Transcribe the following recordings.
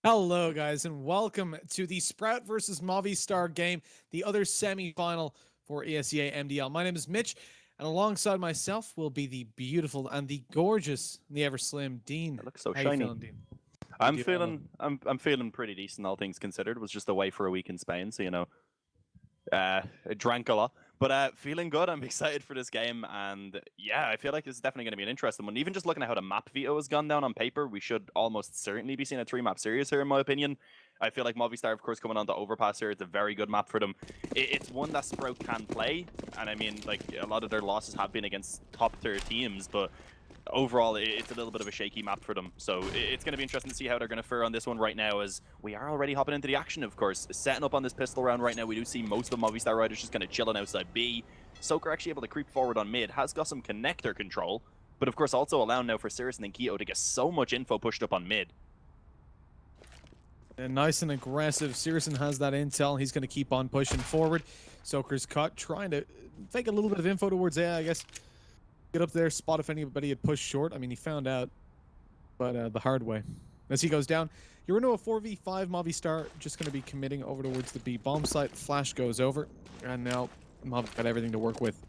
Hello, guys, and welcome to the Sprout versus Movistar game, the other semi-final for Esea MDL. My name is Mitch, and alongside myself will be the beautiful and the gorgeous, and the ever slim Dean. It looks so How shiny. you feeling, Dean? I'm feeling pretty decent, all things considered. Was just away for a week in Spain, so I drank a lot. But feeling good. I'm excited for this game, and yeah, I feel like this is definitely going to be an interesting one. Even just looking at how the map veto has gone down on paper, we should almost certainly be seeing a 3-map series here, in my opinion. I feel like Movistar, of course, coming on to Overpass here, it's a very good map for them. It's one that Sprout can play, and I mean, like, a lot of their losses have been against top-tier teams, but overall, it's a little bit of a shaky map for them. So it's going to be interesting to see how they're going to fare on this one right now, as we are already hopping into the action, of course. Setting up on this pistol round right now, we do see most of the Movistar riders just kind of chilling outside B. Soaker actually able to creep forward on mid, has got some connector control, but of course also allowing now for Cirrus and Keto to get so much info pushed up on mid. And nice and aggressive. Searson has that intel. He's going to keep on pushing forward. Soaker's cut, trying to take a little bit of info towards A, I guess. Get up there, spot if anybody had pushed short. I mean, he found out, but the hard way. As he goes down, you're into a 4v5. Movistar just going to be committing over towards the B bomb site. Flash goes over, and now Mov got everything to work with.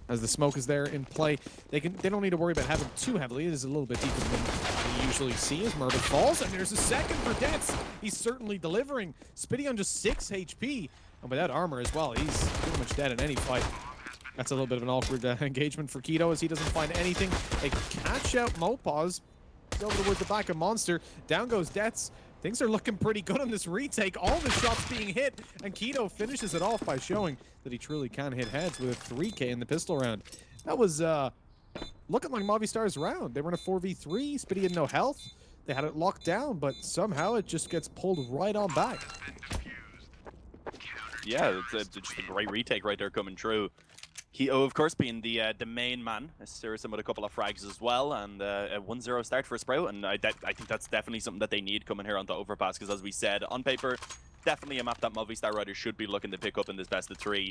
As the smoke is there in play, they don't need to worry about having too heavily. It is a little bit deeper than we usually see as Murder falls, and there's a second for Dets. He's certainly delivering. Spitty on just 6 HP, and without armor as well, he's pretty much dead in any fight. That's a little bit of an awkward engagement for Keto as he doesn't find anything. They catch out Mopaz. Over towards the back of Monster. Down goes Dets. Things are looking pretty good on this retake. All the shots being hit, and Keto finishes it off by showing that he truly can hit heads with a 3K in the pistol round. That was looking like Movistar's round. They were in a 4v3. Spitty had no health. They had it locked down, but somehow it just gets pulled right on back. Yeah, it's just a great retake right there coming true. Keto, of course, being the main man. Saracen with a couple of frags as well, and a 1-0 start for Sprout, and I think that's definitely something that they need coming here onto Overpass, because as we said, on paper, definitely a map that Movistar riders should be looking to pick up in this best of 3.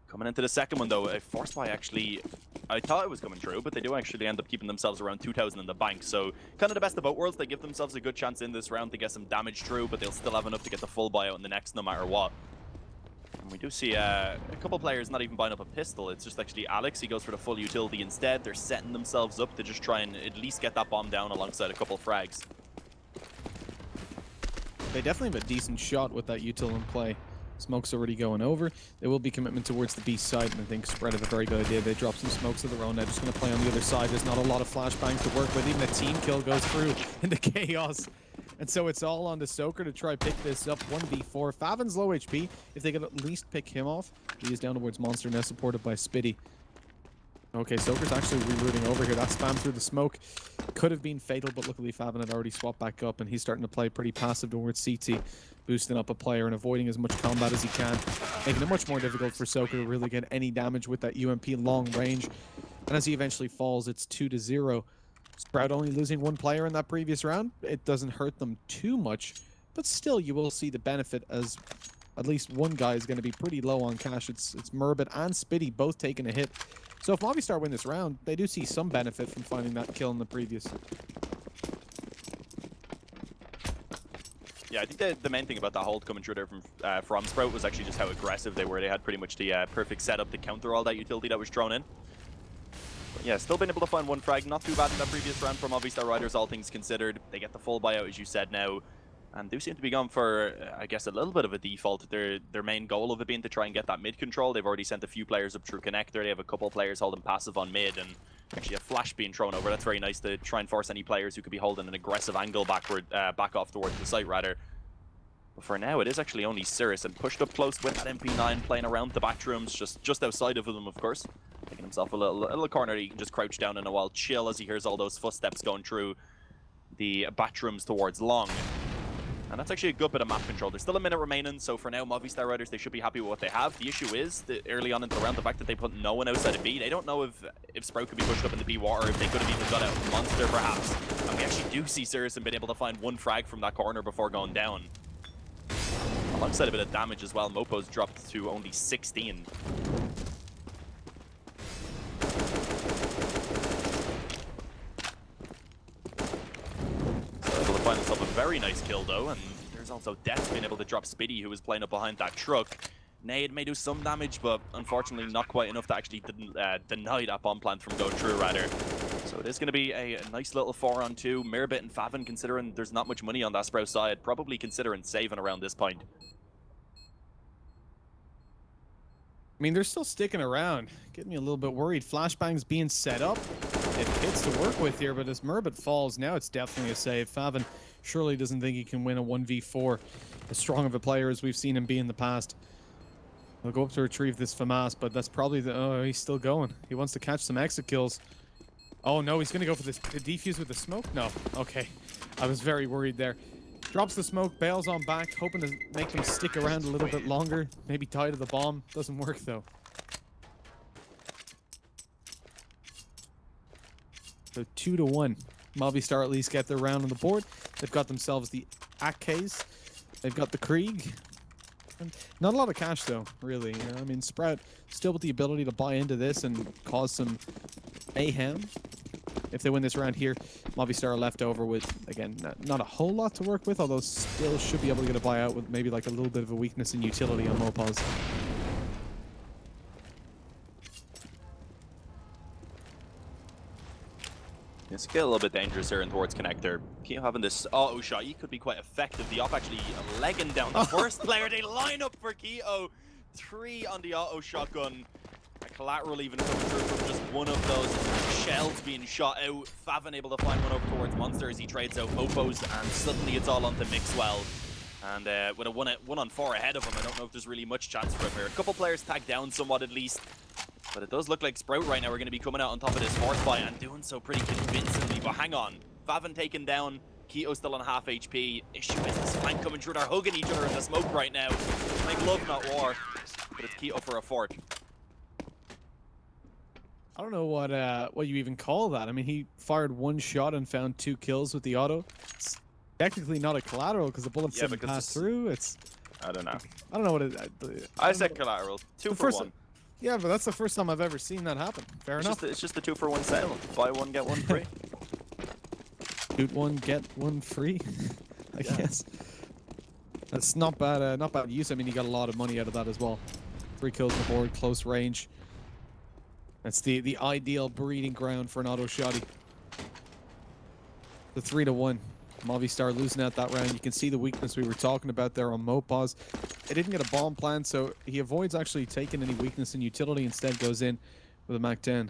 Coming into the second one, though, a force buy actually, I thought it was coming true, but they do actually end up keeping themselves around 2,000 in the bank, so kind of the best of both worlds. They give themselves a good chance in this round to get some damage through, but they'll still have enough to get the full buyout in the next no matter what. And we do see a couple players not even buying up a pistol. It's just actually Alex. He goes for the full utility instead. They're setting themselves up to just try and at least get that bomb down alongside a couple frags. They definitely have a decent shot with that util in play. Smoke's already going over. There will be commitment towards the B side, and I think Spread have a very good idea. They drop some smokes of their own. They're just going to play on the other side. There's not a lot of flashbangs to work with. Even a team kill goes through into chaos. And so it's all on to Soaker to try pick this up. 1v4. Favin's low HP. If they could at least pick him off. He is down towards Monster, now supported by Spitty. Okay, Soaker's actually rerouting over here. That spam through the smoke could have been fatal, but luckily Favin had already swapped back up, and he's starting to play pretty passive towards CT, boosting up a player and avoiding as much combat as he can, making it much more difficult for Soaker to really get any damage with that UMP long range. And as he eventually falls, it's 2-0. Sprout only losing one player in that previous round. It doesn't hurt them too much, but still you will see the benefit as at least one guy is going to be pretty low on cash. It's Murbit and Spitty both taking a hit. So if Movistar win this round, they do see some benefit from finding that kill in the previous. Yeah, I think the main thing about that hold coming through there from Sprout was actually just how aggressive they were. They had pretty much the perfect setup to counter all that utility that was thrown in. Yeah, still been able to find one frag. Not too bad in that previous round for Movistar riders, all things considered. They get the full buyout, as you said now, and do seem to be going for, I guess, a little bit of a default. Their main goal of it being to try and get that mid control. They've already sent a few players up through connector. They have a couple players holding passive on mid, and actually a flash being thrown over. That's very nice to try and force any players who could be holding an aggressive angle back off towards the site, rather. But for now, it is actually only Cirrus, and pushed up close with that MP9, playing around the bathrooms, just outside of them, of course. Taking himself a little corner that he can just crouch down in a while, chill as he hears all those footsteps going through the bathrooms towards long. And that's actually a good bit of map control. There's still a minute remaining, so for now, Movistar riders, they should be happy with what they have. The issue is that early on into the round, the fact that they put no one outside of B, they don't know if Sprout could be pushed up in the B water, if they could have even got out Monster, perhaps. And we actually do see Cirrus being able to find one frag from that corner before going down. Alongside a bit of damage as well, Mopo's dropped to only 16. So able to find himself a very nice kill though, and there's also Death being able to drop Spitty, who was playing up behind that truck. Nade may do some damage, but unfortunately not quite enough to actually deny that bomb plant from going through, rather. So it is going to be a nice little 4-on-2. Mirbit and Favin, considering there's not much money on that Sprout side, probably considering saving around this point. I mean, they're still sticking around. Getting me a little bit worried. Flashbang's being set up. It hits to work with here, but as Mirbit falls, now it's definitely a save. Favin surely doesn't think he can win a 1v4 as strong of a player as we've seen him be in the past. He'll go up to retrieve this FAMAS, but that's probably the... Oh, he's still going. He wants to catch some exit kills. Oh, no, he's going to go for this, the defuse with the smoke? No. Okay. I was very worried there. Drops the smoke, bails on back, hoping to make them stick around a little bit longer. Maybe tie to the bomb. Doesn't work, though. So 2-1. Movistar at least get their round on the board. They've got themselves the AKs. They've got the Krieg. Not a lot of cash, though, really. You know, I mean, Sprout still with the ability to buy into this and cause some mayhem. If they win this round here, Movistar are left over with, again, not a whole lot to work with, although still should be able to get a buyout with maybe like a little bit of a weakness in utility on Mopaz. It's getting a little bit dangerous here in towards connector. Keep having this auto shot. He could be quite effective. The op actually legging down the first player. They line up for Keto. 3 on the auto shotgun. A collateral even coming through from just one of those shells being shot out. Favin able to find one over towards Monster as he trades out Mopos, and suddenly it's all onto Mixwell. And with a 1-on-4 ahead of him, I don't know if there's really much chance for him here. A couple players tagged down somewhat at least. But it does look like Sprout right now are going to be coming out on top of this horse fight and doing so pretty convincingly. But hang on. Favin taken down. Keto still on half HP. Issue is this flank coming through. They're hugging each other in the smoke right now. Make love, not war. But it's Keto for a fort. I don't know what you even call that. I mean, he fired 1 shot and found 2 kills with the auto. It's technically not a collateral because the bullets didn't pass through. It's... I don't know. I don't know what it... I said collateral. 2 for 1. Yeah, but that's the first time I've ever seen that happen. Fair enough. It's just the 2-for-1 sale. Buy 1, get 1 free. Shoot 1, get 1 free. I guess. That's not bad. Not bad use. I mean, you got a lot of money out of that as well. 3 kills on the board, close range. That's the ideal breeding ground for an auto shotty. The 3-1. Movistar losing out that round. You can see the weakness we were talking about there on Mopaz. It didn't get a bomb plant, so he avoids actually taking any weakness in utility. Instead goes in with a Mac-10.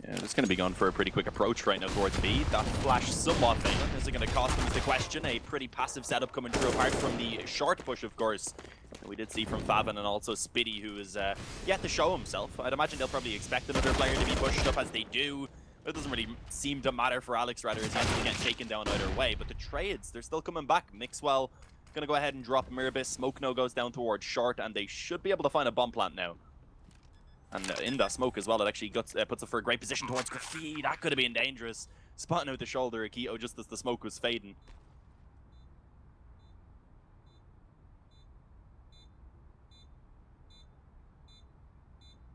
Yeah, it's going to be going for a pretty quick approach right now towards B. That flash somewhat failing. Is it going to cost him is the question. A pretty passive setup coming through, apart from the short push, of course, that we did see from Favin, and also Spitty, who is yet to show himself. I'd imagine they'll probably expect another player to be pushed up as they do. It doesn't really seem to matter for Alex, rather, as he has to get taken down either way. But the trades, they're still coming back. Mixwell going to go ahead and drop Mirbis. Smoke No goes down towards short, and they should be able to find a bomb plant now. And in that smoke as well, it actually puts it for a great position towards Graffiti. That could have been dangerous. Spotting out the shoulder of Keto just as the smoke was fading.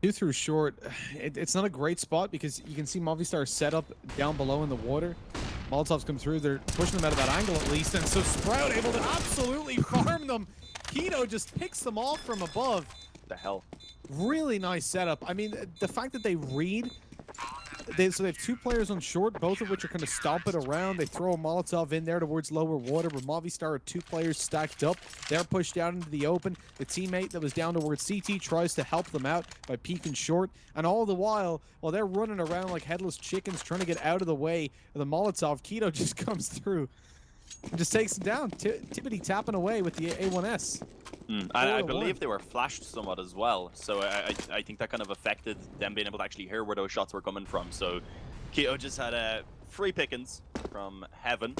Two through short. It's not a great spot because you can see Movistar set up down below in the water. Molotovs come through. They're pushing them out of that angle at least. And so Sprout able to absolutely farm them. Keto just picks them off from above. The hell? Really nice setup. I mean, the fact that they read... So they have 2 players on short, both of which are going to stomp it around. They throw a Molotov in there towards lower water, where Movistar are 2 players stacked up. They're pushed out into the open. The teammate that was down towards CT tries to help them out by peeking short. And all the while they're running around like headless chickens trying to get out of the way of the Molotov, Keto just comes through and just takes him down. Tippity tapping away with the A1S. I believe they were flashed somewhat as well, so I think that kind of affected them being able to actually hear where those shots were coming from. So Keto just had free pickings from heaven.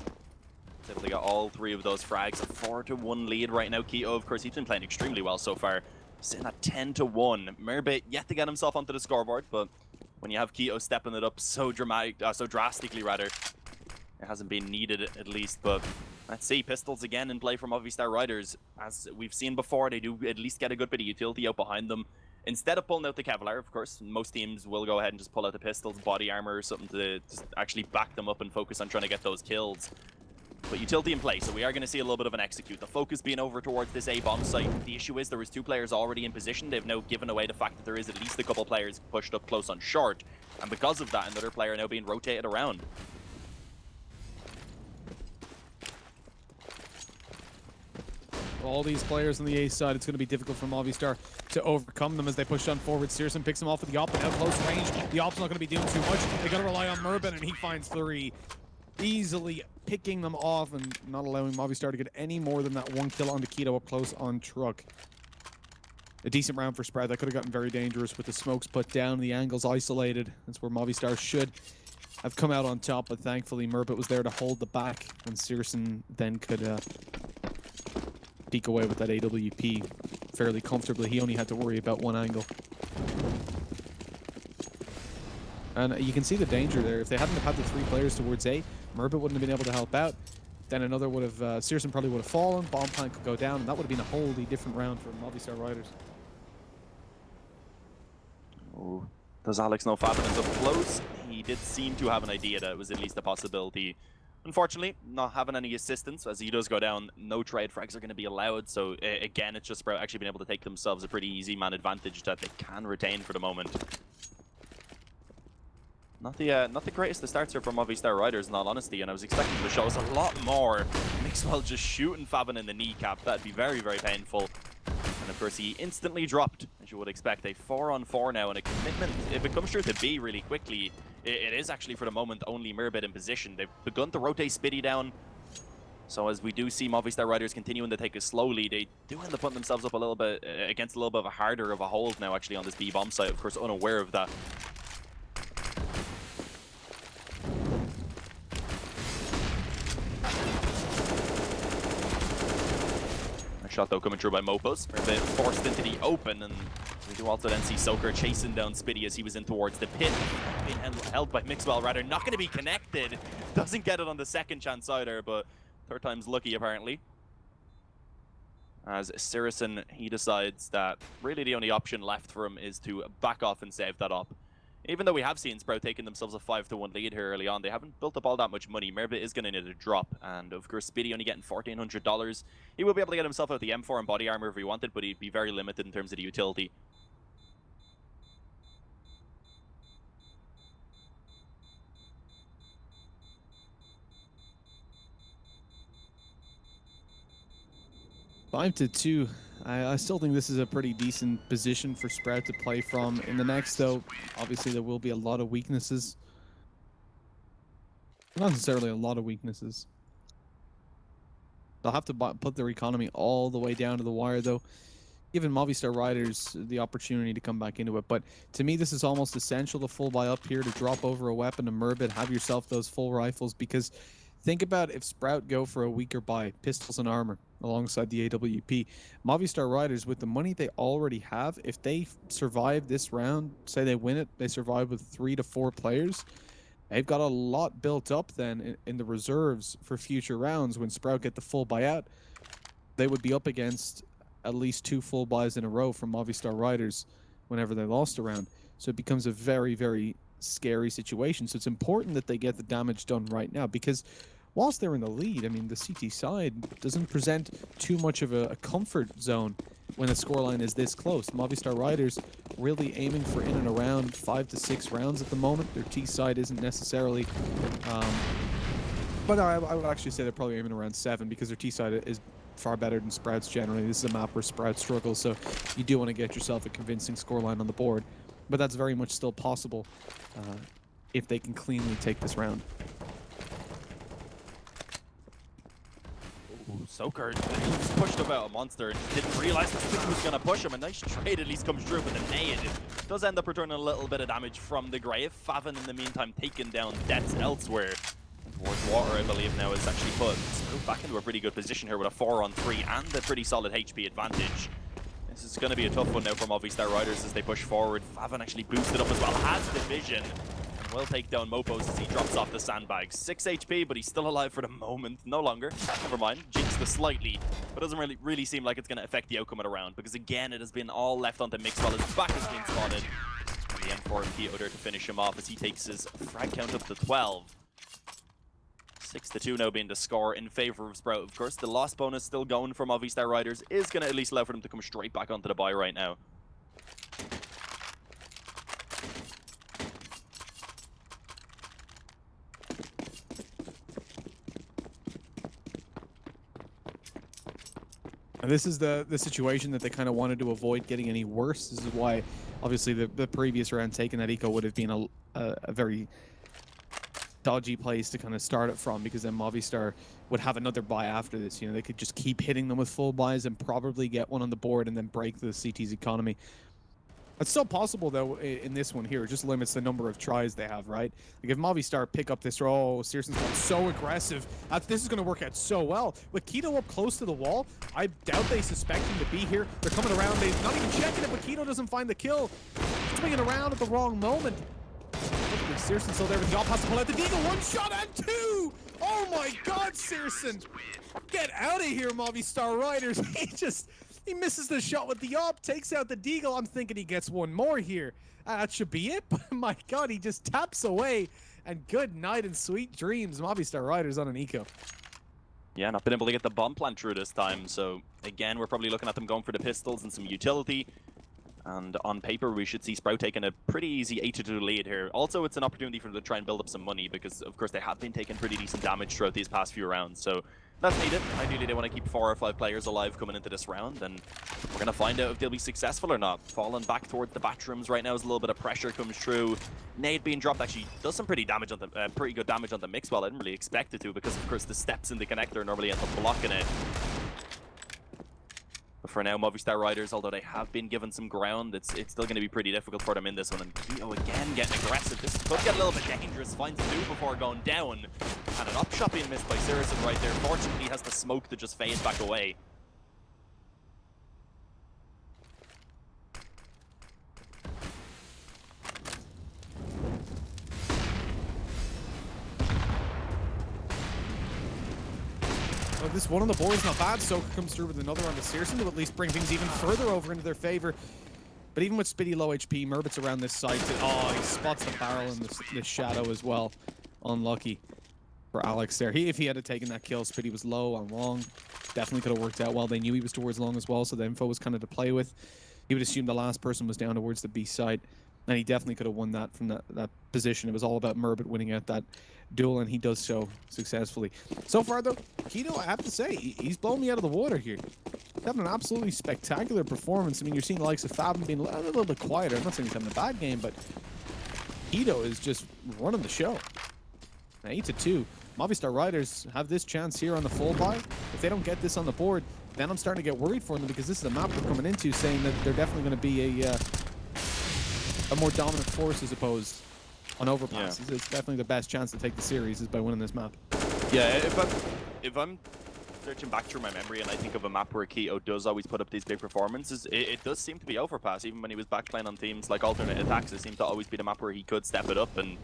He's able to get all 3 of those frags. A 4-1 lead right now. Keto, of course, he's been playing extremely well so far. Sitting at 10-1. Mirbit yet to get himself onto the scoreboard, but when you have Keto stepping it up so drastically rather, it hasn't been needed at least. But let's see, pistols again in play from Movistar Riders. As we've seen before, they do at least get a good bit of utility out behind them. Instead of pulling out the Kevlar, of course, most teams will go ahead and just pull out the pistols, body armor, or something to just actually back them up and focus on trying to get those kills. But utility in play, so we are going to see a little bit of an execute. The focus being over towards this A bomb site. The issue is there was 2 players already in position. They've now given away the fact that there is at least a couple players pushed up close on short. And because of that, another player now being rotated around. All these players on the A side, it's going to be difficult for Movistar to overcome them as they push on forward. Searson picks him off with the op, but now close range. The op's not going to be doing too much. They got to rely on Merben, and he finds 3. Easily picking them off and not allowing Movistar to get any more than that 1 kill on the Keto up close on truck. A decent round for Sprout. That could have gotten very dangerous with the smokes put down, the angles isolated. That's where Movistar should have come out on top, but thankfully Merbet was there to hold the back, and Searson then could peek away with that AWP fairly comfortably. He only had to worry about 1 angle. And you can see the danger there. If they hadn't have had the 3 players towards A, Merbet wouldn't have been able to help out. Then another would have, Searson probably would have fallen, bomb plant could go down, and that would have been a wholly different round for Movistar Riders. Oh, does Alex know Fabian is up close? He did seem to have an idea that it was at least a possibility. Unfortunately, not having any assistance as he does go down. No trade frags are going to be allowed, so again, it's just Sprout actually being able to take themselves a pretty easy man advantage that they can retain for the moment. Not the greatest of starts here for Movistar Riders, in all honesty, and I was expecting to show us a lot more. Mixwell just shooting Fabian in the kneecap. That'd be very, very painful. And of course, he instantly dropped, as you would expect. A 4-on-4 now, and a commitment. If it comes through to B really quickly, it is actually for the moment only Merbet in position. They've begun to rotate Spitty down. So as we do see Movistar Riders continuing to take it slowly, they do end up putting themselves up a little bit against a little bit of a harder of a hold now, actually, on this B bomb site. Of course, unaware of that. Shot though coming through by Mopos. We're a bit forced into the open, and we do also then see Soaker chasing down Spitty as he was in towards the pit. Being held by Mixwell, rather. Not going to be connected. Doesn't get it on the second chance either, but 3rd time's lucky apparently. As Searson, he decides that really the only option left for him is to back off and save that up. Even though we have seen Sprout taking themselves a 5-1 lead here early on, they haven't built up all that much money. Merbet is going to need a drop, and of course Spitty only getting $1,400. He will be able to get himself out the M4 and body armor if he wanted, but he'd be very limited in terms of the utility. Five to 2. I still think this is a pretty decent position for Sprout to play from. In the next, though, obviously there will be a lot of weaknesses. Not necessarily a lot of weaknesses. They'll have to put their economy all the way down to the wire, though, giving Movistar Riders the opportunity to come back into it. But to me, this is almost essential to full buy up here, to drop over a weapon, to Merbet, have yourself those full rifles, because think about if Sprout go for a weaker buy, pistols and armor, alongside the AWP. Movistar Riders, with the money they already have, if they survive this round, say they win it, they survive with 3 to 4 players, they've got a lot built up then in the reserves for future rounds. When Sprout get the full buyout, they would be up against at least 2 full buys in a row from Movistar Riders whenever they lost a round. So it becomes a very, very scary situation. So it's important that they get the damage done right now, because whilst they're in the lead, I mean, the CT side doesn't present too much of a comfort zone when the scoreline is this close. Movistar Riders really aiming for in and around 5 to 6 rounds at the moment. Their T side isn't necessarily, but I would actually say they're probably aiming around 7, because their T side is far better than Sprouts generally. This is a map where Sprouts struggles, so you do want to get yourself a convincing scoreline on the board. But that's very much still possible if they can cleanly take this round. Ooh, Soaker, he was pushed about a monster and didn't realize the Spitty was going to push him. A nice trade at least comes through with a nade. It does end up returning a little bit of damage from the Grave. Fabian, in the meantime, taking down deaths elsewhere. Towards water, I believe, now is actually put Sprout back into a pretty good position here with a 4-on-3 and a pretty solid HP advantage. This is going to be a tough one now for Movistar Riders as they push forward. Fabian actually boosted up as well, has the vision. will take down Mopos as he drops off the sandbags. 6 HP, but he's still alive for the moment. No longer. Never mind. Jinxed us slightly, but doesn't really seem like it's going to affect the outcome of the round, because again, it has been all left on the mix while his back has been spotted. And the M4 and Keto there to finish him off as he takes his frag count up to 12. 6-2 now being the score in favor of Sprout. Of course, the loss bonus still going for Movistar Riders is going to at least allow for them to come straight back onto the buy right now. And this is the situation that they kind of wanted to avoid getting any worse. This is why, obviously, the previous round taking that eco would have been a very dodgy place to kind of start it from, because then Movistar would have another buy after this. You know, they could just keep hitting them with full buys and probably get one on the board and then break the CT's economy. It's still possible, though, in this one here. It just limits the number of tries they have, right? Like, if Movistar pick up this roll, Searson's got so aggressive. This is going to work out so well. With Keto up close to the wall, I doubt they suspect him to be here. They're coming around. They're not even checking it, but Keto doesn't find the kill. Swinging around at the wrong moment. Searson's still there, but the op has to pull out the Deagle. 1 shot and 2! Oh my god, Searson! Get out of here, Movistar Riders. He misses the shot with the op, takes out the Deagle. I'm thinking he gets one more here. That should be it, but my god, he just taps away. And good night and sweet dreams. Movistar Riders on an eco. Yeah, not been able to get the bomb plant through this time, so again, we're probably looking at them going for the pistols and some utility. And on paper, we should see Sprout taking a pretty easy 8-2 lead here. Also, it's an opportunity for them to try and build up some money, because, of course, they have been taking pretty decent damage throughout these past few rounds. So that's needed. Ideally, they want to keep 4 or 5 players alive coming into this round, and we're going to find out if they'll be successful or not. Falling back towards the bathrooms right now as a little bit of pressure comes through. Nade being dropped actually does some pretty damage on the pretty good damage on the mix. Well, I didn't really expect it to, because, of course, the steps in the connector normally end up blocking it. But for now, Movistar Riders, although they have been given some ground, it's still going to be pretty difficult for them in this one. And Keto again getting aggressive. This could get a little bit dangerous. Finds 2 before going down. And an up shot being missed by Sirison right there. Fortunately, he has the smoke to just fade back away. Well, this one on the board is not bad. Soaker comes through with another on the Searson to at least bring things even further over into their favor. But even with Spitty low HP, Murbit's around this site. Oh, he spots the barrel in the shadow as well. Unlucky for Alex there. If he had taken that kill, Spitty was low on long. Definitely could have worked out well. They knew he was towards long as well, so the info was kind of to play with. He would assume the last person was down towards the B site. And he definitely could have won that from that position. It was all about Murbit winning out that duel, and he does so successfully. So far, though, Keto, I have to say, he's blown me out of the water here. He's having an absolutely spectacular performance. I mean, you're seeing the likes of Fathom being a little bit quieter. I'm not saying he's having a bad game, but Keto is just running the show. 8-2. Movistar Riders have this chance here on the full buy. If they don't get this on the board, then I'm starting to get worried for them, because this is a map we're coming into saying that they're definitely going to be a more dominant force as opposed on Overpass. Yeah. It's definitely the best chance to take the series is by winning this map. Yeah, if I'm searching back through my memory and I think of a map where Keto does always put up these big performances, it does seem to be Overpass. Even when he was back playing on teams like alternate attacks, it seemed to always be the map where he could step it up and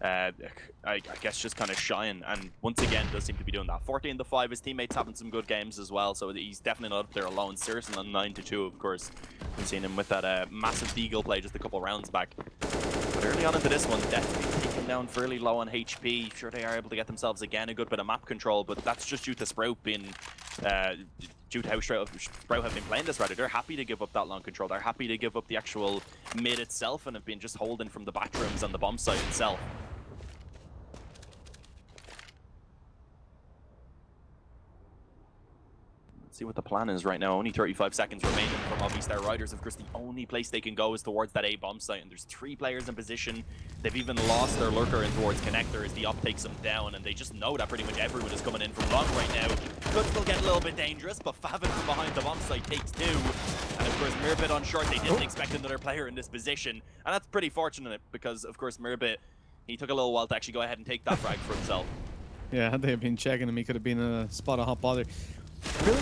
I guess just kind of shine. And once again, does seem to be doing that. 14-5, his teammates having some good games as well, so he's definitely not up there alone. Searson on 9-2, of course. We've seen him with that massive Deagle play just a couple rounds back. But early on into this one, definitely taken down fairly low on HP. Sure, they are able to get themselves again a good bit of map control, but that's just due to Sprout being due to how Sprout have been playing this rather. They're happy to give up that long control. They're happy to give up the actual mid itself and have been just holding from the bathrooms and the bomb site itself. See what the plan is right now. Only 35 seconds remaining for Movistar Riders. Of course, the only place they can go is towards that A bomb site, and there's 3 players in position. They've even lost their lurker in towards connector as the op takes them down, and they just know that pretty much everyone is coming in from long right now. Could still get a little bit dangerous, but Favin from behind the bomb site takes 2. And of course, Murbit on short, they didn't expect another player in this position, and that's pretty fortunate because, of course, Murbit, he took a little while to actually go ahead and take that frag for himself. Yeah, had they been checking him, he could have been a spot of hot bother. Really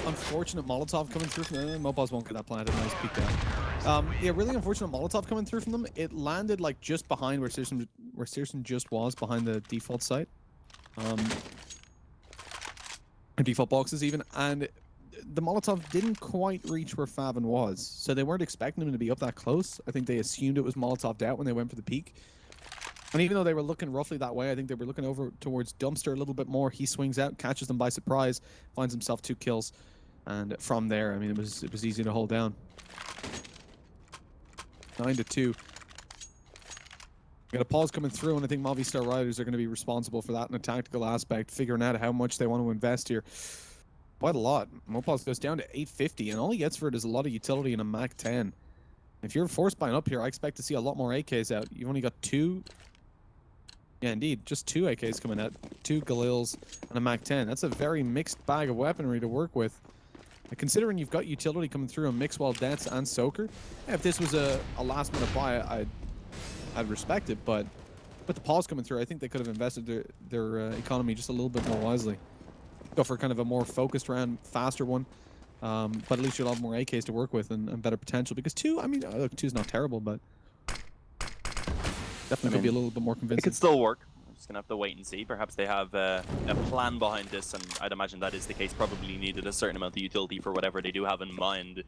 unfortunate Molotov coming through from Mopos won't get that planted. Nice peek down. Yeah, really unfortunate Molotov coming through from them. It landed like just behind where Searson just was, behind the default site. Default boxes even, and the Molotov didn't quite reach where Favin was, so they weren't expecting him to be up that close. I think they assumed it was Molotov'd out when they went for the peak. And even though they were looking roughly that way, I think they were looking over towards Dumpster a little bit more. He swings out, catches them by surprise, finds himself 2 kills. And from there, I mean, it was easy to hold down. 9-2. Got a pause coming through, and I think Movistar Riders are going to be responsible for that in a tactical aspect, figuring out how much they want to invest here. Quite a lot. Mopaz goes down to 850, and all he gets for it is a lot of utility in a Mac 10. If you're force buying up here, I expect to see a lot more AKs out. You've only got 2. Yeah, indeed, just 2 AKs coming out. 2 Galils and a Mac 10. That's a very mixed bag of weaponry to work with. Considering you've got utility coming through on Mixwell, Dets, and Soaker, yeah, if this was a last-minute buy, I'd respect it, but with the pause coming through, I think they could have invested their economy just a little bit more wisely. Go for kind of a more focused round, faster one, but at least you'll have more AKs to work with and better potential. Because 2, I mean, look, 2 is not terrible, but definitely could be a little bit more convincing. It could still work. I'm just gonna have to wait and see. Perhaps they have a plan behind this, and I'd imagine that is the case. Probably needed a certain amount of utility for whatever they do have in mind.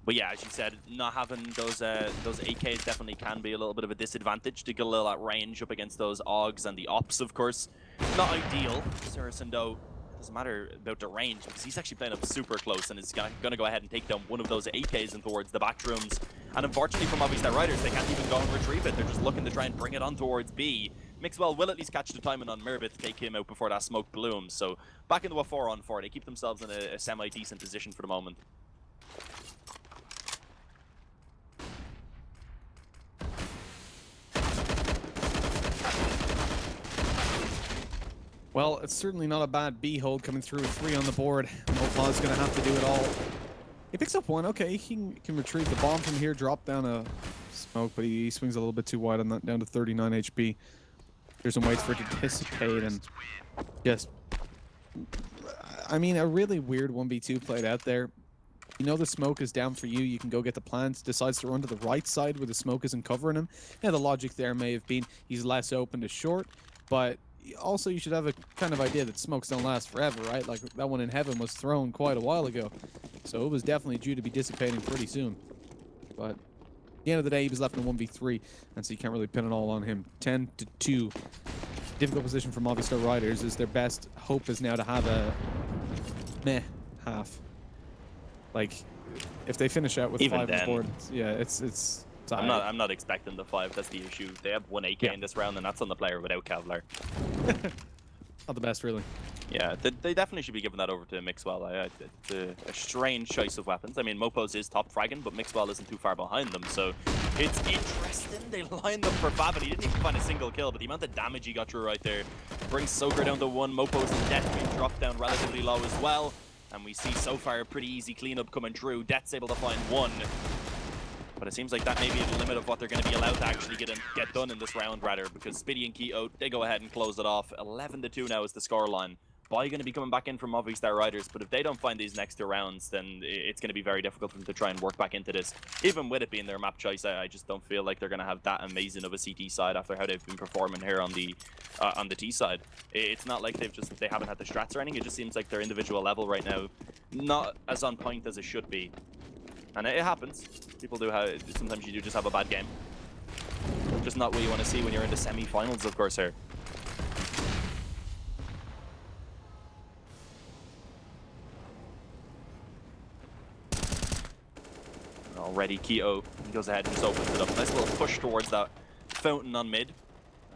But yeah, as you said, not having those AKs definitely can be a little bit of a disadvantage to get a little at range up against those AUGs and the Ops, of course. Not ideal. Saracen, though, doesn't matter about the range because he's actually playing up super close and is gonna go ahead and take down one of those AKs and towards the back rooms. And unfortunately for Movistar Riders, they can't even go and retrieve it. They're just looking to try and bring it on towards B. Mixwell will at least catch the timing on Mirbit to take him out before that smoke blooms. So back into a 4-on-4. They keep themselves in a semi-decent position for the moment. Well, it's certainly not a bad B hold coming through with 3 on the board. Mopaz going to have to do it all. He picks up 1. Okay, he can retrieve the bomb from here, drop down a smoke, but he swings a little bit too wide on that, down to 39 HP. There's some waits for it to dissipate, and just, I mean, a really weird 1v2 played out there. You know the smoke is down for you. You can go get the plant. Decides to run to the right side where the smoke isn't covering him. Yeah, the logic there may have been he's less open to short, but also you should have a kind of idea that smokes don't last forever, right? Like that one in heaven was thrown quite a while ago, so it was definitely due to be dissipating pretty soon. But at the end of the day, he was left in a 1v3, and so you can't really pin it all on him. 10-2. Difficult position for Movistar Riders. Is their best hope is now to have a meh half. Like, if they finish out with 5 on the board, yeah, it's I'm not expecting the 5. That's the issue. They have 1 AK in this round, and that's on the player without Kevlar. Not the best, really. Yeah, they definitely should be giving that over to Mixwell. It's a strange choice of weapons. I mean, Mopos is top fragging, but Mixwell isn't too far behind them, so it's interesting. They lined up for Favin. He didn't even find a single kill, but the amount of damage he got through right there brings Soaker down to 1. Mopos and Det being dropped down relatively low as well. And we see so far a pretty easy cleanup coming through. Det's able to find 1. But it seems like that may be the limit of what they're going to be allowed to actually get done in this round, rather, because Spiddy and Keto, they go ahead and close it off. 11-2 now is the scoreline. Boy going to be coming back in from Movistar Riders, but if they don't find these next 2 rounds, then it's going to be very difficult for them to try and work back into this. Even with it being their map choice, I just don't feel like they're going to have that amazing of a CT side after how they've been performing here on the T side. It's not like they haven't had the strats or anything. It just seems like their individual level right now not as on point as it should be. And it happens. People do have, sometimes you do just have a bad game. Just not what you want to see when you're in the semi-finals, of course, here. Already, Keto goes ahead and just opens it up. Nice little push towards that fountain on mid.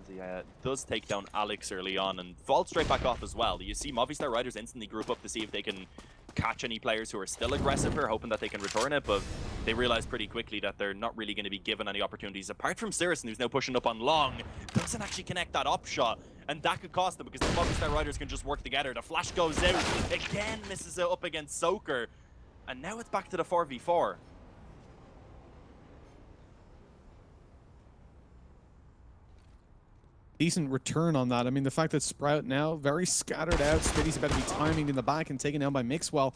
As he does take down Alex early on and falls straight back off as well. You see Movistar Riders instantly group up to see if they can catch any players who are still aggressive here, hoping that they can return it, but they realize pretty quickly that they're not really going to be given any opportunities. Apart from Saracen, who's now pushing up on long, doesn't actually connect that up shot, and that could cost them because the Movistar Riders can just work together. The flash goes out, again misses it up against Soaker, and now it's back to the 4v4. Decent return on that. I mean, the fact that Sprout now very scattered out. Spitty's about to be timing in the back and taken down by Mixwell.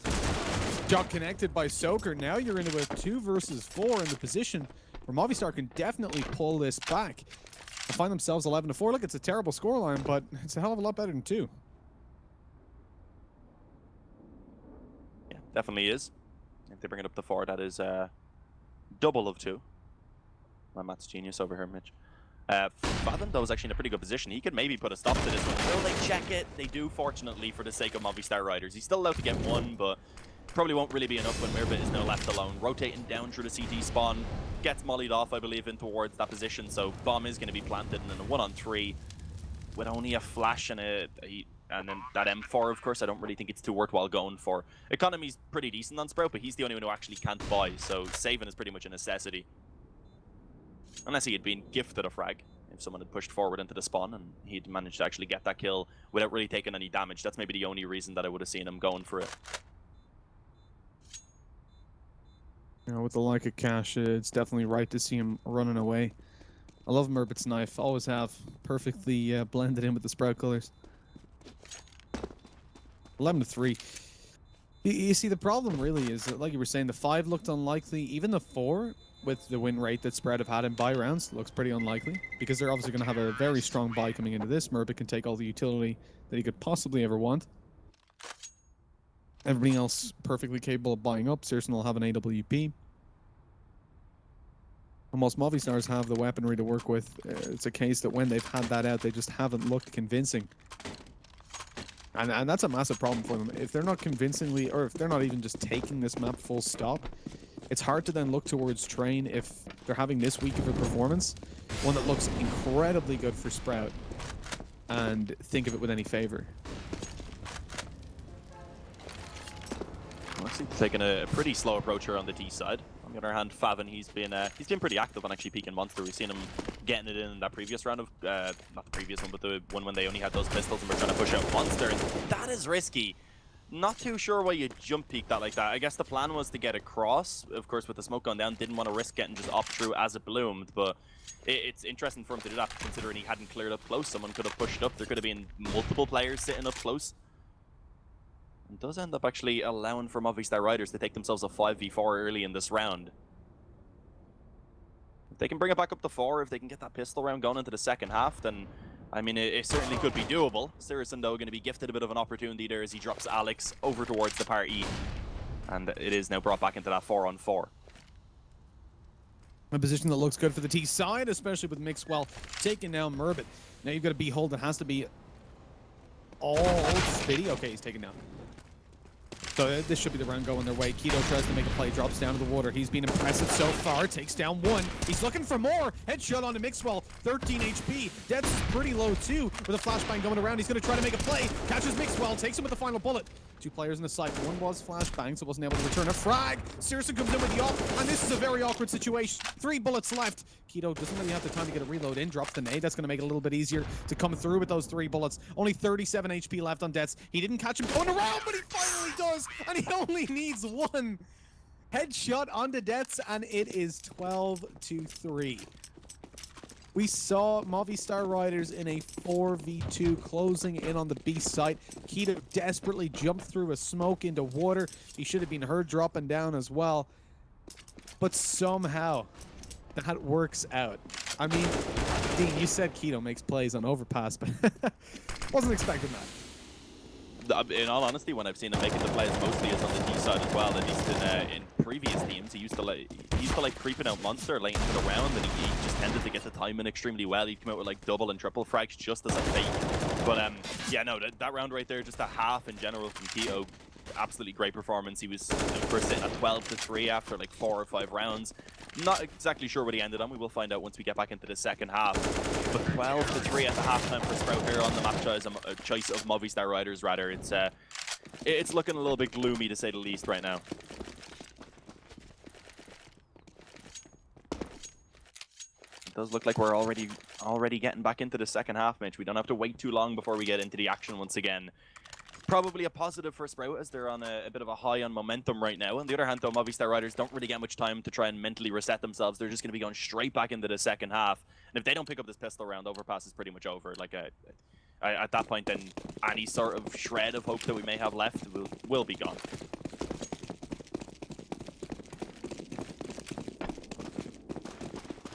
Shot connected by Soaker. Now you're into a 2 versus 4 in the position where Movistar can definitely pull this back. They find themselves 11-4. Look, it's a terrible scoreline, but it's a hell of a lot better than 2. Yeah, definitely is. If they bring it up to 4, that is double of 2. My maths genius over here, Mitch. Fathom, though, is actually in a pretty good position. He could maybe put a stop to this one. Will they check it? They do, fortunately, for the sake of Movistar Riders. He's still allowed to get 1, but probably won't really be enough when Mirbit is now left alone. Rotating down through the CT spawn, gets mollied off, I believe, in towards that position. So bomb is going to be planted, and then a 1-on-3 with only a flash and and then that M4, of course, I don't really think it's too worthwhile going for. Economy's pretty decent on Sprout, but he's the only one who actually can't buy, so saving is pretty much a necessity. Unless he had been gifted a frag, if someone had pushed forward into the spawn and he'd managed to actually get that kill without really taking any damage. That's maybe the only reason that I would have seen him going for it. You know, with the like of Cash, it's definitely right to see him running away. I love Mirbit's knife, always have. Perfectly blended in with the Sprout colors. 11-3. You see, the problem really is that, like you were saying, the 5 looked unlikely. Even the 4, with the win rate that Sprout have had in buy rounds, looks pretty unlikely. Because they're obviously going to have a very strong buy coming into this. Mirbit can take all the utility that he could possibly ever want. Everybody else perfectly capable of buying up. Searson will have an AWP. And whilst Movistars have the weaponry to work with, it's a case that when they've had that out, they just haven't looked convincing. And that's a massive problem for them. If they're not convincingly, or if they're not even just taking this map full stop, it's hard to then look towards Train if they're having this weak of a performance, one that looks incredibly good for Sprout, and think of it with any favor. Actually taking a pretty slow approach here on the D side. On the other hand, Favin, he's been pretty active on actually peeking Monster. We've seen him getting it in that previous round of, not the previous one, but the one when they only had those pistols and were trying to push out Monster. And that is risky. Not too sure why you jump peek that like that. I guess the plan was to get across. Of course, with the smoke going down, didn't want to risk getting just up through as it bloomed. But it's interesting for him to do that, considering he hadn't cleared up close. Someone could have pushed up. There could have been multiple players sitting up close. It does end up actually allowing for Movistar Riders to take themselves a 5v4 early in this round. If they can bring it back up to 4, if they can get that pistol round going into the second half, then, I mean, it certainly could be doable. Sirison, though, going to be gifted a bit of an opportunity there as he drops Alex over towards the party. And it is now brought back into that 4-on-4. A position that looks good for the T side, especially with Mixwell taking down Mirbit. Now you've got a Behold that has to be all Spitty. Okay, he's taken down. So this should be the round going their way. Keto tries to make a play, drops down to the water. He's been impressive so far, takes down 1. He's looking for more. Headshot onto Mixwell, 13 HP. Deaths is pretty low too, with a flashbang going around. He's going to try to make a play, catches Mixwell, takes him with the final bullet. 2 players in the site. 1 was flashbang, so wasn't able to return a frag. Sirison comes in with the ult, and this is a very awkward situation. 3 bullets left. Keto doesn't really have the time to get a reload in, drops the nade. That's going to make it a little bit easier to come through with those 3 bullets. Only 37 HP left on Deaths. He didn't catch him going around, but he finally does, and he only needs 1 headshot onto Deaths, and it is 12-3. We saw Movistar Riders in a 4v2 closing in on the B site. Keto desperately jumped through a smoke into water. He should have been heard dropping down as well. But somehow, that works out. I mean, Dean, you said Keto makes plays on Overpass, but wasn't expecting that. In all honesty, when I've seen him making the plays, mostly is on the D side as well. At least in previous teams, he used to like creeping out Monster late into the round, and he just tended to get the timing extremely well. He'd come out with like double and triple frags just as a fake. But yeah, no, that round right there, just a half in general from Keto. Absolutely great performance. He was, of course, sitting at 12-3 after like 4 or 5 rounds. Not exactly sure what he ended on. We will find out once we get back into the second half. But 12-3 at the halftime for Sprout here on the map choice of Movistar Riders, rather. It's looking a little bit gloomy, to say the least, right now. It does look like we're already getting back into the second half, Mitch. We don't have to wait too long before we get into the action once again. Probably a positive for Sprout, as they're on a bit of a high on momentum right now. On the other hand, though, Movistar Riders don't really get much time to try and mentally reset themselves. They're just going to be going straight back into the second half. And if they don't pick up this pistol round, Overpass is pretty much over. Like, at that point, then any sort of shred of hope that we may have left will be gone.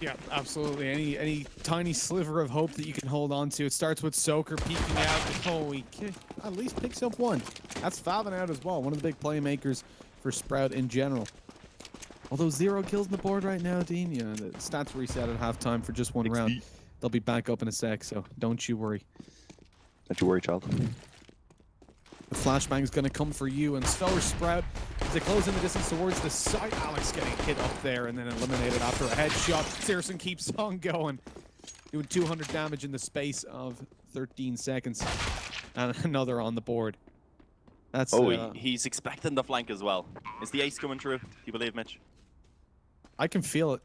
Yeah, absolutely. Any tiny sliver of hope that you can hold on to. It starts with Soaker peeking out. Oh, he at least picks up one. That's Favin out as well. One of the big playmakers for Sprout in general. Although 0 kills on the board right now, Dean. Yeah, the stats reset at halftime for just one round. They'll be back up in a sec, so don't you worry. Don't you worry, child. The flashbang's going to come for you, and so is Sprout. As they close in the distance towards the side, Alex getting hit up there and then eliminated after a headshot. Searson keeps on going, doing 200 damage in the space of 13 seconds. And another on the board. That's he's expecting the flank as well. Is the ace coming through? Do you believe, Mitch? I can feel it.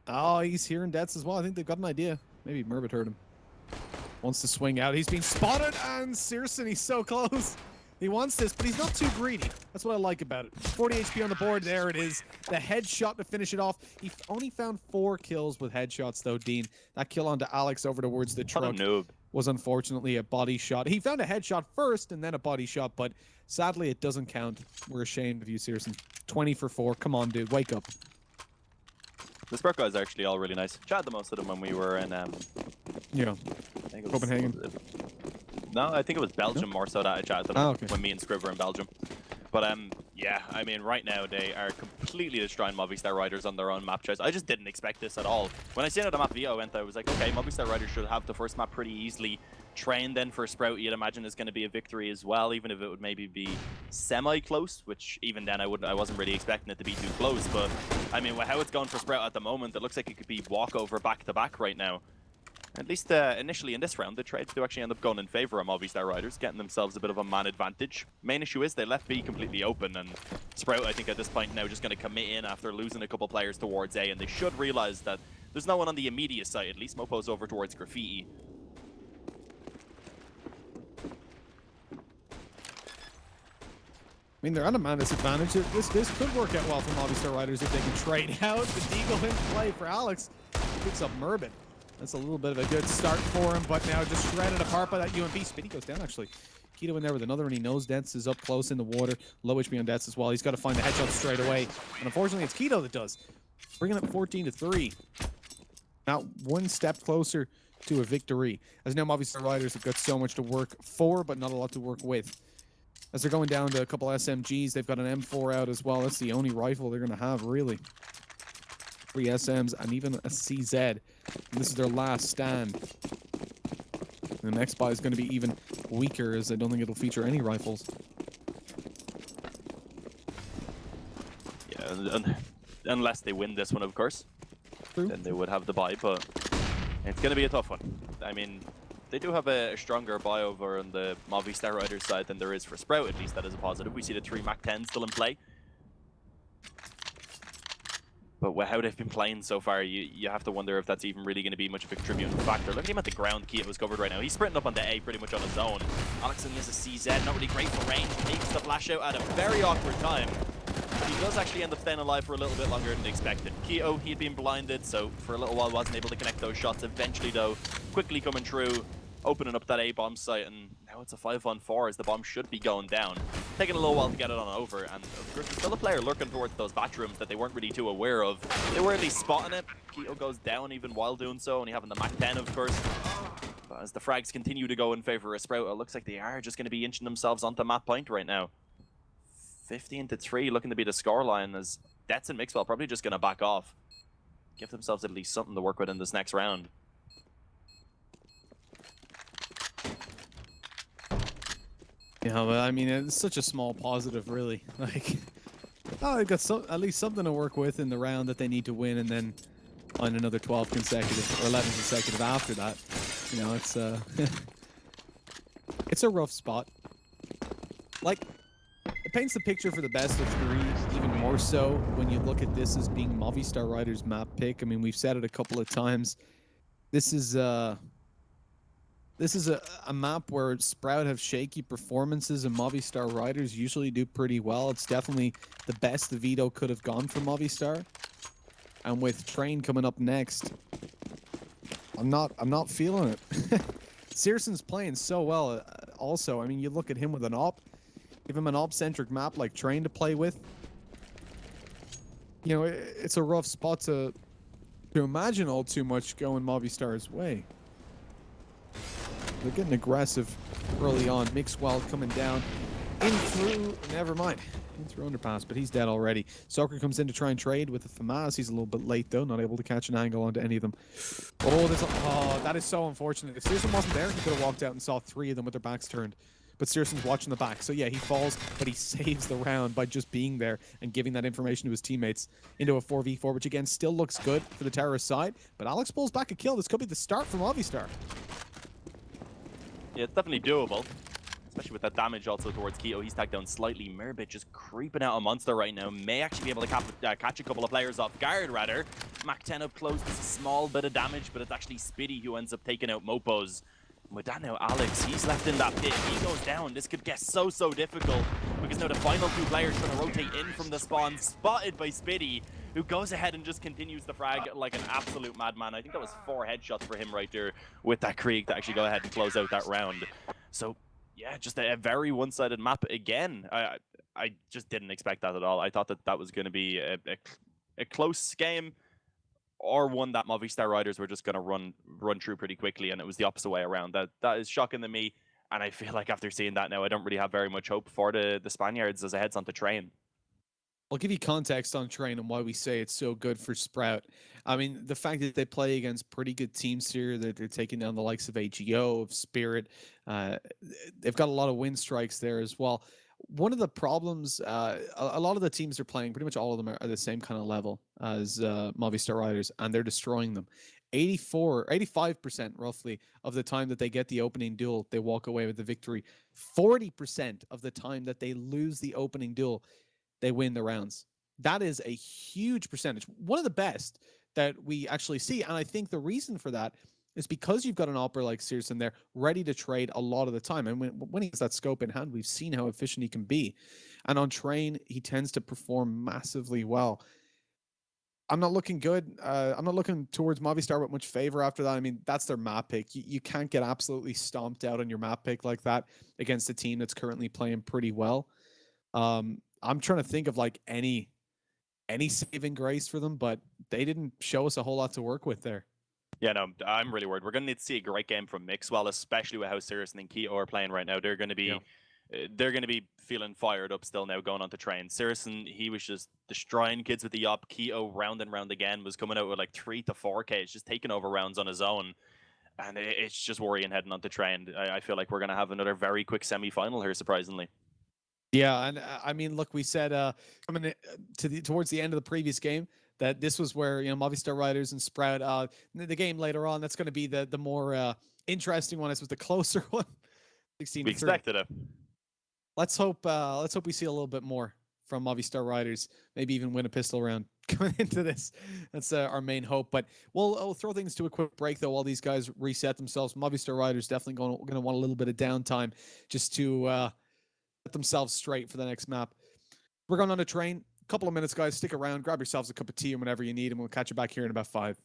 Oh, he's hearing deaths as well. I think they've got an idea. Maybe Murbit heard him. Wants to swing out. He's being spotted, and Searson, he's so close. He wants this, but he's not too greedy. That's what I like about it. 40 HP on the board. There it is. The headshot to finish it off. He only found 4 kills with headshots, though, Dean. That kill onto Alex over towards the truck was unfortunately a body shot. He found a headshot first and then a body shot, but sadly it doesn't count. We're ashamed of you, Searson. 20 for 4. Come on, dude. Wake up. The Sprout guys are actually all really nice. Chatted the most of them when we were in Copenhagen. No, I think it was Belgium more so that I chatted them when me and Scriv were in Belgium. But yeah, I mean, right now they are completely destroying Movistar Riders on their own map choice. I just didn't expect this at all. When I seen the map VO went, I was like, okay, Movistar Riders should have the first map pretty easily. Train then for Sprout, you'd imagine is going to be a victory as well, even if it would maybe be semi-close, which even then I wasn't really expecting it to be too close. But I mean, how it's going for Sprout at the moment, it looks like it could be walkover back-to-back right now. At least initially in this round, the trades do actually end up going in favor of Movistar Riders, getting themselves a bit of a man advantage. Main issue is they left B completely open, and Sprout, I think at this point now, just going to commit in after losing a couple players towards A, and they should realize that there's no one on the immediate side. At least Mopo's over towards Graffiti. I mean, they're at a man disadvantage. This could work out well for Movistar Riders if they can trade out. The Deagle in play for Alex. Picks up Murbit. That's a little bit of a good start for him, but now just shredded apart by that UMP. Spitty goes down, actually. Keto in there with another, and he knows Dents is up close in the water. Low HP on Dents as well. He's got to find the headshot straight away. And unfortunately, it's Keto that does. Bringing up 14 to 3. Now, one step closer to a victory. As now, Movistar Riders have got so much to work for, but not a lot to work with. As they're going down to a couple SMGs, they've got an M4 out as well. That's the only rifle they're going to have, really. 3 SMs and even a CZ. And this is their last stand. And the next buy is going to be even weaker, as I don't think it'll feature any rifles. Yeah, unless they win this one, of course. True. Then they would have the buy, but it's going to be a tough one. I mean, they do have a stronger buy over on the Movistar Riders side than there is for Sprout, at least that is a positive. We see the 3 Mac 10 still in play. But how they've been playing so far, you have to wonder if that's even really going to be much of a contributing factor. Look at him at the ground. Keith was covered right now. He's sprinting up on the A pretty much on his own. Alex is a CZ, not really great for range. Takes the flash out at a very awkward time. But he does actually end up staying alive for a little bit longer than expected. Keto, he had been blinded, so for a little while wasn't able to connect those shots. Eventually, though, quickly coming through, opening up that A-bomb site, and now it's a 5-on-4 as the bomb should be going down. Taking a little while to get it on over, and of course there's still a player lurking towards those bathrooms that they weren't really too aware of. They were at least spotting it. Keto goes down even while doing so, and he having the Mac 10, of course. But as the frags continue to go in favor of Sprout, it looks like they are just going to be inching themselves onto map point right now. 15 to 3 looking to be the scoreline, as Dets and Mixwell probably just going to back off. Give themselves at least something to work with in this next round. Yeah, but I mean, it's such a small positive, really. Like, oh, they got at least something to work with in the round that they need to win, and then on another 12 consecutive or 11 consecutive after that. You know, it's it's a rough spot. Like, it paints the picture for the best of 3, even more so when you look at this as being Movistar Riders map pick. I mean, we've said it a couple of times. This is a map where Sprout have shaky performances and Movistar Riders usually do pretty well. It's definitely the best the Vito could have gone for Movistar. And with Train coming up next, I'm not feeling it. Searson's playing so well also. I mean, you look at him with an AWP, give him an AWP-centric map like Train to play with. You know, it's a rough spot to To imagine all too much going Movistar's way. They're getting aggressive early on. Mixwell coming down. In through, never mind. In through Underpass, but he's dead already. Soccer comes in to try and trade with the FAMAS. He's a little bit late though, not able to catch an angle onto any of them. Oh, that is so unfortunate. If Searson wasn't there, he could have walked out and saw 3 of them with their backs turned. But Searson's watching the back. So yeah, he falls, but he saves the round by just being there and giving that information to his teammates into a 4v4, which again still looks good for the terrorist side. But Alex pulls back a kill. This could be the start from Movistar. Yeah, it's definitely doable. Especially with that damage also towards Keto. He's tagged down slightly. Merbit just creeping out a monster right now. May actually be able to catch a couple of players off guard, rather. Mac 10 up close. There's a small bit of damage, but it's actually Spitty who ends up taking out Mopos. With that now, Alex, he's left in that pit. He goes down. This could get so difficult because now the final 2 players trying to rotate in from the spawn, spotted by Spitty, who goes ahead and just continues the frag like an absolute madman. I think that was 4 headshots for him right there with that Krieg to actually go ahead and close out that round. So, yeah, just a very one-sided map again. I just didn't expect that at all. I thought that was going to be a close game, or one that Movistar riders were just going to run through pretty quickly, and it was the opposite way around. That is shocking to me, and I feel like after seeing that now, I don't really have very much hope for the Spaniards as it heads onto train. I'll give you context on train and why we say it's so good for Sprout. I mean, the fact that they play against pretty good teams here, that they're taking down the likes of Csgo, of Spirit. They've got a lot of win strikes there as well. One of the problems, a lot of the teams they're playing, pretty much all of them are the same kind of level as Movistar Riders, and they're destroying them. 85% roughly of the time that they get the opening duel, they walk away with the victory. 40% of the time that they lose the opening duel, they win the rounds. That is a huge percentage. One of the best that we actually see. And I think the reason for that is because you've got an opera like Searson there ready to trade a lot of the time. And when he has that scope in hand, we've seen how efficient he can be. And on train, he tends to perform massively well. I'm not looking good. I'm not looking towards Movistar with much favor after that. I mean, that's their map pick. You can't get absolutely stomped out on your map pick like that against a team that's currently playing pretty well. I'm trying to think of like any saving grace for them, but they didn't show us a whole lot to work with there. Yeah, no, I'm really worried. We're going to need to see a great game from Mixwell, especially with how Searson and Keto are playing right now. They're going to be feeling fired up still now going on to train. Searson, he was just destroying kids with the Yop. Keto round and round again was coming out with like 3 to 4K, just taking over rounds on his own. And it's just worrying heading on to train. I feel like we're going to have another very quick semi-final here, surprisingly. Yeah, and I mean, look, we said coming towards the end of the previous game that this was where, you know, Movistar Riders and Sprout, the game later on, that's going to be the more interesting one. This was the closer one. 16 we expected it. Let's hope we see a little bit more from Movistar Riders. Maybe even win a pistol round coming into this. That's our main hope. But we'll throw things to a quick break though while these guys reset themselves. Movistar Riders definitely going to want a little bit of downtime just to set themselves straight for the next map. We're going on a train. A couple of minutes, guys. Stick around. Grab yourselves a cup of tea and whatever you need, and we'll catch you back here in about 5.